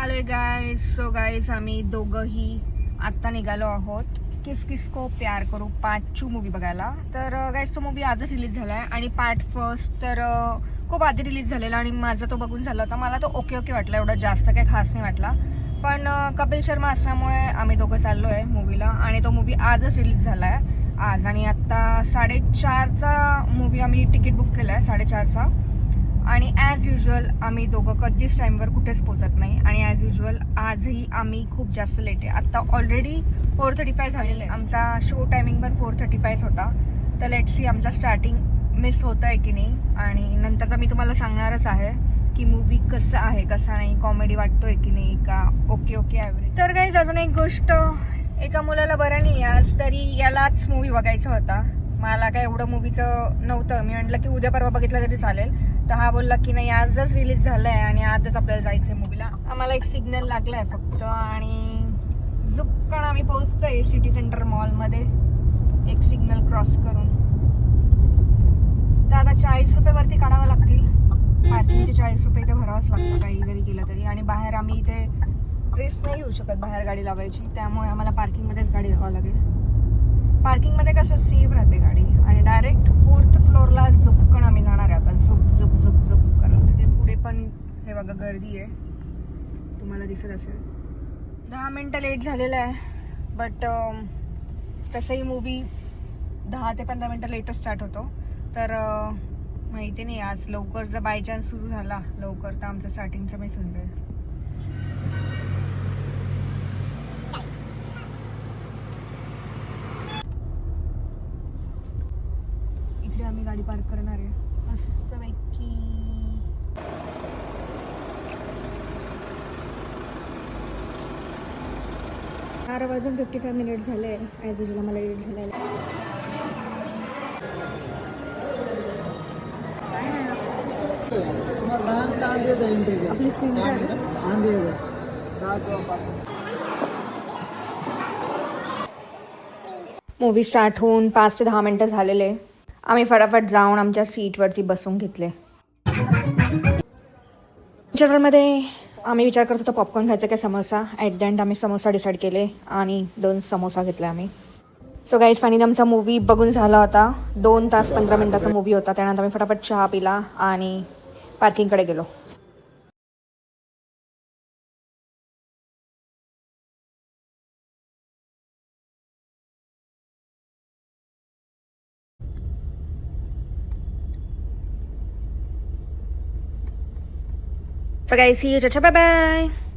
Hello guys. So guys आम्ही दोघंही आत्ता निघालो आहोत किस किस को प्यार करू पार्ट 2 मूवी बघायला. तर गाईज तो मूवी आजच रिलीज झाला आहे आणि पार्ट फर्स्ट तर खूप आधी रिलीज झालेला आणि माझा तो बघून झाला होता. मला तो ओके ओके वाटला, एवढा जास्त काही खास नाही वाटला. पण कपिल शर्मा असल्यामुळे आम्ही दोघं चाललो आहे मूवीला आणि तो मूवी आजच रिलीज झाला आहे आज. आणि आत्ता 4:30चा मूवी आम्ही तिकीट बुक केलं आहे, 4:30चा. आणि ॲज युजल आम्ही दोघं कधीच टाईमवर कुठेच पोचत नाही आणि ॲज युजल आजही आम्ही खूप जास्त लेट आहे. आत्ता ऑलरेडी 4:35 झालेलं आहे. आमचा शो टायमिंग पण 4:35 होता. तर लेट्स सी आमचा स्टार्टिंग मिस होतं आहे की नाही. आणि नंतरचा मी तुम्हाला सांगणारच आहे की मूवी कसं आहे कसं नाही, कॉमेडी वाटतोय की नाही का ओके ओके ॲव्हरेज. तर गाईज अजून एक गोष्ट, एका मुलाला बरं नाही आज, तरी यालाच मूवी बघायचा होता. मला काय एवढं मूवीचं नव्हतं. मी म्हटलं की उद्या परवा बघितलं तरी चालेल. तर हा बोलला की नाही आजच रिलीज झालं आहे आणि आजच आपल्याला जायचं आहे मूवीला. आम्हाला एक सिग्नल लागला आहे फक्त आणि झुक्कण आम्ही पोहोचतोय सिटी सेंटर मॉलमध्ये एक सिग्नल क्रॉस करून. तर आता 40 रुपये वरती काढावं लागतील. पार्किंगचे 40 रुपये इथे भरावंच लागतं काही जरी केलं तरी. आणि बाहेर आम्ही इथे रिस्क नाही घेऊ शकत बाहेर गाडी लावायची, त्यामुळे आम्हाला पार्किंगमध्येच गाडी लावावं लागेल. पार्किंगमध्ये कसं सेफ राहते गाडी. आणि डायरेक्ट 4th फ्लोअरला झुपकण आम्ही जाणार आहे आता, झुप झुप झुप झुप करत. हे पुढे पण हे बघा गर्दी आहे, तुम्हाला दिसत असेल. 10 मिनटं लेट झालेलं आहे. बट तसंही मूवी 10 ते 15 मिनटं लेटच स्टार्ट होतो. तर माहिती नाही आज लवकर जर बाय चान्स सुरू झाला लवकर तर आमचं स्टार्टिंगचं मिस होऊन जाईल. इकडे आम्ही गाडी पार्क करणार आहे मस्तपैकी. 4:55 झाले. ॲज युजल मला लेट झालेलं आहे. आपली स्क्रीन मूवी स्टार्ट होऊन 5 ते 10 मिनटं झालेले. आम्ही फटाफट जाऊन आमच्या सीटवरती बसून घेतले. जनरलमध्ये आम्ही विचार करत होतो पॉपकॉर्न खायचं काय समोसा. ॲट द एंड आम्ही समोसा डिसाईड केले आणि 2 समोसा घेतले आम्ही. सो गाईज फायनली आमचा मूवी बघून झाला होता. 2 तास 15 मिनटाचा मूवी होता. त्यानंतर आम्ही फटाफट चहा पिला आणि पार्किंगकडे गेलो. So guys, see you. Ciao, bye bye.